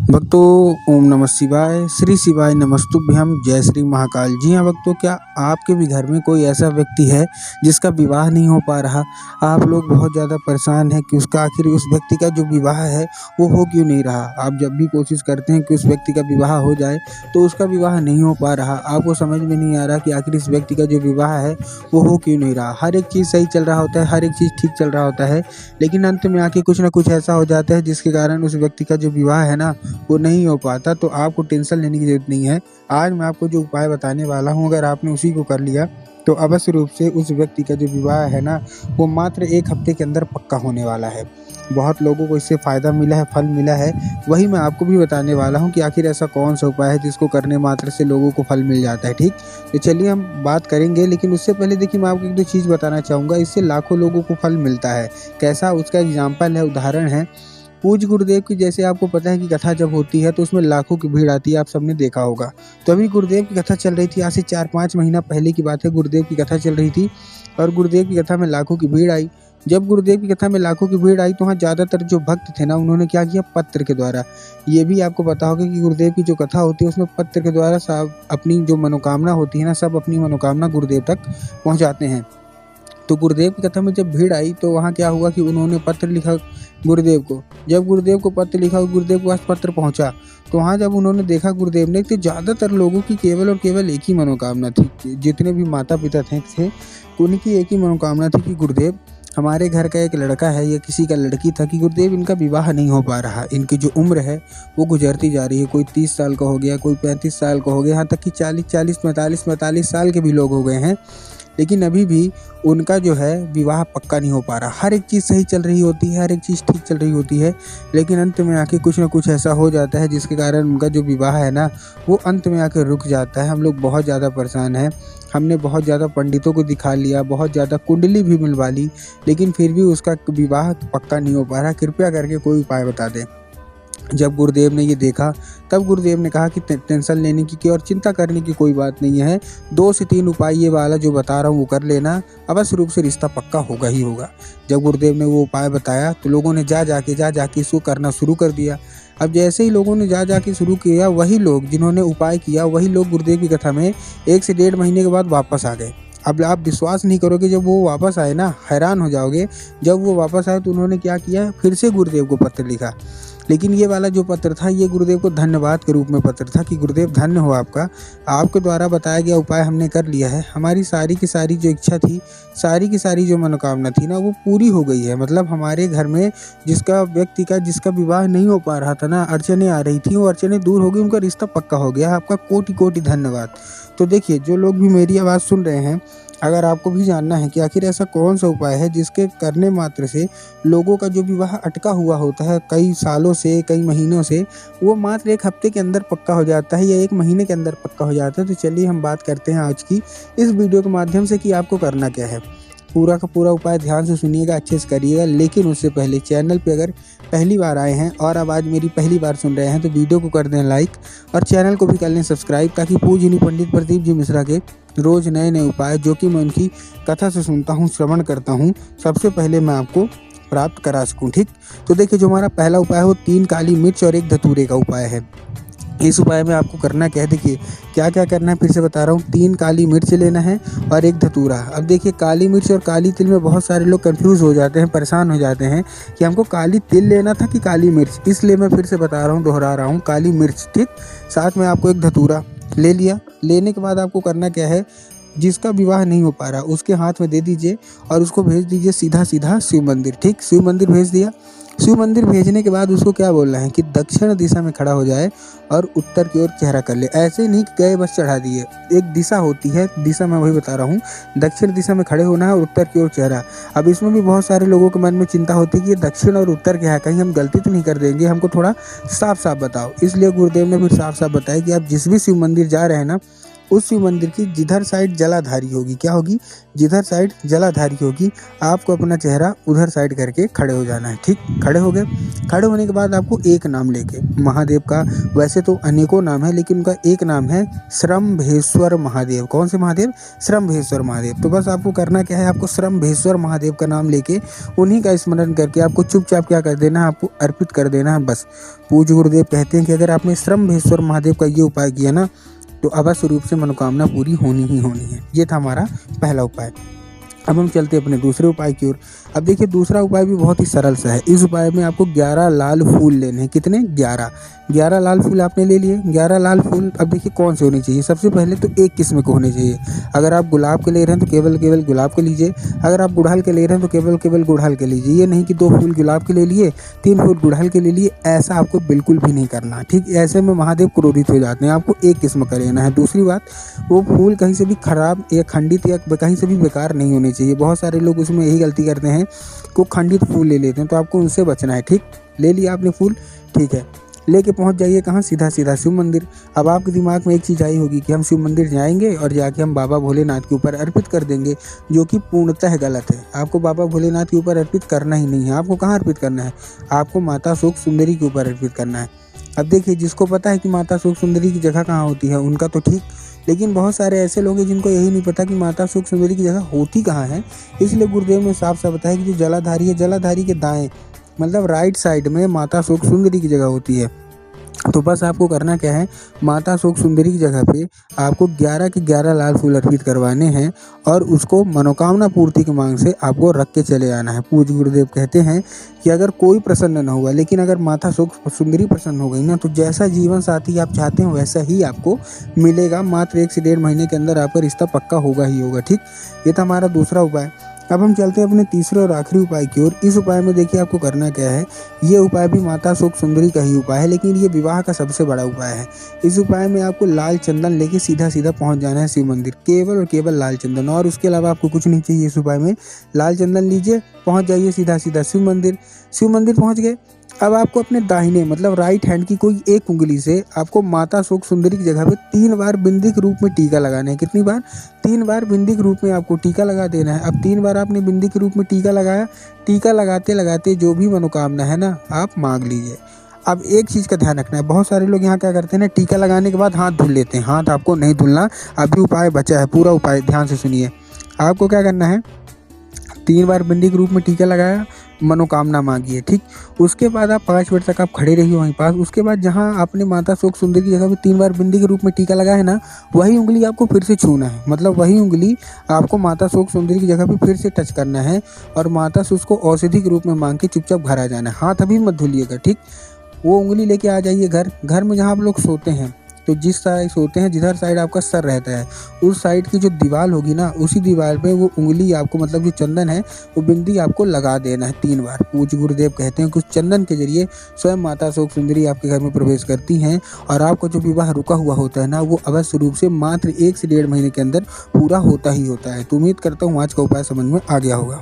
भक्तों ओम नमः शिवाय, श्री शिवाय नमस्तुभ्यम, जय श्री महाकाल। जी हाँ भक्तों, क्या आपके भी घर में कोई ऐसा व्यक्ति है जिसका विवाह नहीं हो पा रहा? आप लोग बहुत ज़्यादा परेशान हैं कि उसका आखिर उस व्यक्ति का जो विवाह है वो हो क्यों नहीं रहा। आप जब भी कोशिश करते हैं कि उस व्यक्ति का विवाह हो जाए तो उसका विवाह नहीं हो पा रहा। आपको समझ में नहीं आ रहा कि आखिर इस व्यक्ति का जो विवाह है वो हो क्यों नहीं रहा। हर एक चीज़ सही चल रहा होता है, हर एक चीज़ ठीक चल रहा होता है, लेकिन अंत में आके कुछ ना कुछ ऐसा हो जाता है जिसके कारण उस व्यक्ति का जो विवाह है ना वो नहीं हो पाता। तो आपको टेंशन लेने की ज़रूरत नहीं है। आज मैं आपको जो उपाय बताने वाला हूँ, अगर आपने उसी को कर लिया तो अवश्य रूप से उस व्यक्ति का जो विवाह है ना वो मात्र 1 हफ्ते के अंदर पक्का होने वाला है। बहुत लोगों को इससे फ़ायदा मिला है, फल मिला है, वही मैं आपको भी बताने वाला हूँ कि आखिर ऐसा कौन सा उपाय है जिसको करने मात्र से लोगों को फल मिल जाता है। ठीक, तो चलिए हम बात करेंगे, लेकिन उससे पहले देखिए मैं आपको 1-2 चीज़ बताना चाहूँगा। इससे लाखों लोगों को फल मिलता है। कैसा, उसका एग्जाम्पल है, उदाहरण है। पूज्य गुरुदेव की, जैसे आपको पता है कि कथा जब होती है तो उसमें लाखों की भीड़ आती है, आप सबने देखा होगा। तो अभी गुरुदेव की कथा चल रही थी, आज से 4-5 महीना पहले की बात है। गुरुदेव की कथा चल रही थी और गुरुदेव की कथा में लाखों की भीड़ आई। जब गुरुदेव की कथा में लाखों की भीड़ आई तो वहाँ ज़्यादातर जो भक्त थे ना, उन्होंने क्या किया, पत्र के द्वारा। ये भी आपको पता होगा कि गुरुदेव की जो कथा होती है उसमें पत्र के द्वारा सब अपनी जो मनोकामना होती है ना, सब अपनी मनोकामना गुरुदेव तक पहुँचाते हैं। तो गुरुदेव की कथा में जब भीड़ आई तो वहाँ क्या हुआ कि उन्होंने पत्र लिखा गुरुदेव को। जब गुरुदेव को पत्र लिखा, गुरुदेव के पास पत्र पहुँचा, तो वहाँ जब उन्होंने देखा गुरुदेव ने, तो ज़्यादातर लोगों की केवल और केवल एक ही मनोकामना थी। जितने भी माता पिता थे उनकी एक ही मनोकामना थी कि गुरुदेव, हमारे घर का एक लड़का है या किसी का लड़की था कि गुरुदेव इनका विवाह नहीं हो पा रहा। इनकी जो उम्र है वो गुजरती जा रही है। कोई 30 साल का हो गया, कोई 35 साल का हो गया, यहाँ तक कि 40-40, 45-45 साल के भी लोग हो गए हैं, लेकिन अभी भी उनका जो है विवाह पक्का नहीं हो पा रहा। हर एक चीज़ सही चल रही होती है, हर एक चीज़ ठीक चल रही होती है, लेकिन अंत में आके कुछ ना कुछ ऐसा हो जाता है जिसके कारण उनका जो विवाह है ना वो अंत में आके रुक जाता है। हम लोग बहुत ज़्यादा परेशान हैं। हमने बहुत ज़्यादा पंडितों को दिखा लिया, बहुत ज़्यादा कुंडली भी मिलवा ली, लेकिन फिर भी उसका विवाह पक्का नहीं हो पा रहा। कृपया करके कोई उपाय बता दें। जब गुरुदेव ने ये देखा तब गुरुदेव ने कहा कि टेंशन लेने की और चिंता करने की कोई बात नहीं है। 2 से 3 उपाय ये वाला जो बता रहा हूँ वो कर लेना, अवश्य रूप से रिश्ता पक्का होगा ही होगा। जब गुरुदेव ने वो उपाय बताया तो लोगों ने जा जाके इसको करना शुरू कर दिया। अब जैसे ही लोगों ने जा के शुरू किया, वही लोग जिन्होंने उपाय किया वही लोग गुरुदेव की कथा में 1 से 1.5 महीने के बाद वापस आ गए। अब आप विश्वास नहीं करोगे, जब वो वापस आए ना, हैरान हो जाओगे। जब वो वापस आए तो उन्होंने क्या किया, फिर से गुरुदेव को पत्र लिखा। लेकिन ये वाला जो पत्र था ये गुरुदेव को धन्यवाद के रूप में पत्र था कि गुरुदेव धन्य हो आपका, आपके द्वारा बताया गया उपाय हमने कर लिया है। हमारी सारी की सारी जो इच्छा थी, सारी की सारी जो मनोकामना थी ना वो पूरी हो गई है। मतलब हमारे घर में जिसका विवाह नहीं हो पा रहा था ना, अड़चने आ रही थी, वो अड़चने दूर हो गई, उनका रिश्ता पक्का हो गया। आपका कोटि कोटि धन्यवाद। तो देखिए, जो लोग भी मेरी आवाज़ सुन रहे हैं, अगर आपको भी जानना है कि आखिर ऐसा कौन सा उपाय है जिसके करने मात्र से लोगों का जो विवाह अटका हुआ होता है कई सालों से, कई महीनों से, वो मात्र 1 हफ्ते के अंदर पक्का हो जाता है या 1 महीने के अंदर पक्का हो जाता है। तो चलिए हम बात करते हैं आज की इस वीडियो के माध्यम से कि आपको करना क्या है। पूरा का पूरा उपाय ध्यान से सुनिएगा, अच्छे से करिएगा। लेकिन उससे पहले चैनल पे अगर पहली बार आए हैं और अब आज मेरी पहली बार सुन रहे हैं तो वीडियो को कर दें लाइक और चैनल को भी कर लें सब्सक्राइब, ताकि पूज्य पंडित प्रदीप जी मिश्रा के रोज़ नए नए उपाय जो कि मैं उनकी कथा से सुनता हूँ, श्रवण करता हूँ, सबसे पहले मैं आपको प्राप्त करा सकूँ। ठीक, तो देखिए, जो हमारा पहला उपाय है वो 3 काली मिर्च और 1 धतूरे का उपाय है। इस उपाय में आपको करना क्या है, देखिए क्या क्या करना है, फिर से बता रहा हूँ। 3 काली मिर्च लेना है और 1 धतूरा। अब देखिए, काली मिर्च और काली तिल में बहुत सारे लोग कंफ्यूज हो जाते हैं, परेशान हो जाते हैं कि हमको काली तिल लेना था कि काली मिर्च, इसलिए मैं फिर से बता रहा हूँ, दोहरा रहा हूँ, काली मिर्च। ठीक, साथ में आपको 1 धतूरा ले लिया। लेने के बाद आपको करना क्या है, जिसका विवाह नहीं हो पा रहा उसके हाथ में दे दीजिए और उसको भेज दीजिए सीधा सीधा शिव मंदिर। ठीक, शिव मंदिर भेज दिया। शिव मंदिर भेजने के बाद उसको क्या बोलना है कि दक्षिण दिशा में खड़ा हो जाए और उत्तर की ओर चेहरा कर ले। ऐसे नहीं कि गए बस चढ़ा दिए, एक दिशा होती है, दिशा मैं वही बता रहा हूँ। दक्षिण दिशा में खड़े होना है और उत्तर की ओर चेहरा। अब इसमें भी बहुत सारे लोगों के मन में चिंता होती है कि ये दक्षिण और उत्तर क्या है, कहीं हम गलती तो नहीं कर देंगे, हमको थोड़ा साफ साफ बताओ। इसलिए गुरुदेव ने फिर साफ साफ बताया कि आप जिस भी शिव मंदिर जा रहे हैं ना, उस शिव मंदिर की जिधर साइड जलाधारी होगी, क्या होगी, जिधर साइड जलाधारी होगी, आपको अपना चेहरा उधर साइड करके खड़े हो जाना है। ठीक, खड़े हो गए। खड़े होने के बाद आपको एक नाम लेके, महादेव का वैसे तो अनेकों नाम है, लेकिन उनका एक नाम है श्रम्भेश्वर महादेव। कौन से महादेव? श्रम्भेश्वर महादेव। तो बस आपको करना क्या है, आपको श्रम्भेश्वर महादेव का नाम लेके उन्हीं का स्मरण करके आपको चुपचाप क्या कर देना है, आपको अर्पित कर देना है बस। पूज्य गुरुदेव कहते हैं कि अगर आपने श्रम्भेश्वर महादेव का ये उपाय किया ना, तो अवश्य रूप से मनोकामना पूरी होनी ही होनी है। ये था हमारा पहला उपाय। अब हम चलते हैं अपने दूसरे उपाय की ओर। अब देखिए दूसरा उपाय भी बहुत ही सरल सा है। इस उपाय में आपको 11 लाल फूल लेने हैं। कितने? 11 लाल फूल आपने ले लिए। 11 लाल फूल अब देखिए कौन से होने चाहिए। सबसे पहले तो एक किस्म के होने चाहिए। अगर आप गुलाब के ले रहे हैं तो केवल गुलाब के लीजिए। अगर आप गुड़हल के ले रहे हैं तो केवल गुड़हल के लीजिए। ये नहीं कि 2 फूल गुलाब के ले लिए, 3 फूल गुड़हल के ले लिए, ऐसा आपको बिल्कुल भी नहीं करना। ठीक, ऐसे में महादेव क्रोधित हो जाते हैं। आपको एक किस्म का लेना है। दूसरी बात, वो फूल कहीं से भी खराब या खंडित या कहीं से भी बेकार नहीं होने चाहिए। बहुत सारे लोग उसमें यही गलती करते हैं को खंडित फूल ले लेते हैं, तो आपको उनसे बचना है। ठीक, ले लिया आपने फूल, ठीक है, लेके पहुंच जाइए कहाँ, सीधा सीधा शिव मंदिर। अब आपके दिमाग में एक चीज़ आई होगी कि हम शिव मंदिर जाएंगे और जाके हम बाबा भोलेनाथ के ऊपर अर्पित कर देंगे, जो कि पूर्णतः गलत है। आपको बाबा भोलेनाथ के ऊपर अर्पित करना ही नहीं है। आपको कहाँ अर्पित करना है? आपको माता शोक सुंदरी के ऊपर अर्पित करना है। अब देखिए जिसको पता है कि माता शोक सुंदरी की जगह कहाँ होती है उनका तो ठीक, लेकिन बहुत सारे ऐसे लोग हैं जिनको यही नहीं पता कि माता शोक सुंदरी की जगह होती कहाँ है। इसलिए गुरुदेव ने साफ साफ बताया कि जो जलाधारी है, जलाधारी के दाएं मतलब राइट साइड में माता शोक सुंदरी की जगह होती है। तो बस आपको करना क्या है, माता शोक सुंदरी की जगह पे आपको 11 के 11 लाल फूल अर्पित करवाने हैं और उसको मनोकामना पूर्ति की मांग से आपको रख के चले आना है। पूज्य गुरुदेव कहते हैं कि अगर कोई प्रसन्न न हुआ, लेकिन अगर माता शोक सुंदरी प्रसन्न हो गई ना, तो जैसा जीवन साथी आप चाहते हैं वैसा ही आपको मिलेगा। मात्र 1 से 1.5 महीने के अंदर आपका रिश्ता पक्का होगा ही होगा। ठीक, ये था हमारा दूसरा उपाय। अब हम चलते हैं अपने तीसरे और आखिरी उपाय की ओर। इस उपाय में देखिए आपको करना क्या है, ये उपाय भी माता शोक सुंदरी का ही उपाय है, लेकिन ये विवाह का सबसे बड़ा उपाय है। इस उपाय में आपको लाल चंदन लेके सीधा सीधा पहुंच जाना है शिव मंदिर, केवल और केवल लाल चंदन, और उसके अलावा आपको कुछ नहीं चाहिए। इस उपाय में लाल चंदन लीजिए, पहुंच जाइए सीधा सीधा शिव मंदिर। शिव मंदिर पहुंच गए। अब आपको अपने दाहिने मतलब राइट हैंड की कोई एक उंगली से आपको माता शोक सुंदरी की जगह पे 3 बार बिंदी के रूप में टीका लगाना है। कितनी बार? 3 बार बिंदी के रूप में आपको टीका लगा देना है। अब 3 बार आपने बिंदी के रूप में टीका लगाया, टीका लगाते लगाते जो भी मनोकामना है ना, आप मांग लीजिए। अब एक चीज़ का ध्यान रखना है, बहुत सारे लोग यहाँ क्या करते हैं ना, टीका लगाने के बाद हाथ धुल लेते हैं। हाथ आपको नहीं धुलना, अभी उपाय बचा है, पूरा उपाय ध्यान से सुनिए। आपको क्या करना है, 3 बार बिंदी के रूप में टीका लगाया, मनोकामना मांगी है। ठीक, उसके बाद आप 5 मिनट तक आप खड़े रहिए वहीं पास। उसके बाद जहाँ आपने माता शोक सुंदरी की जगह पे 3 बार बिंदी के रूप में टीका लगाया है ना, वही उंगली आपको फिर से छूना है। मतलब वही उंगली आपको माता शोक सुंदरी की जगह पे फिर से टच करना है और माता से उसको औषधि के रूप में मांग के चुपचाप घर आ जाना है। हाथ अभी मत धुलिएगा। ठीक, वो उंगली लेके आ जाइए घर में जहाँ आप लोग सोते हैं। तो जिस साइड सोते हैं, जिधर साइड आपका सर रहता है, उस साइड की जो दीवार होगी ना, उसी दीवार पे वो उंगली आपको मतलब जो चंदन है वो बिंदी आपको लगा देना है 3 बार। पूज्य गुरुदेव कहते हैं कि उस चंदन के जरिए स्वयं माता शोक सुंदरी आपके घर में प्रवेश करती हैं और आपका जो विवाह रुका हुआ होता है ना, वो अवश्य रूप से मात्र 1 से 1.5 महीने के अंदर पूरा होता ही होता है। तो उम्मीद करता हूँ आज का उपाय समझ में आ गया होगा।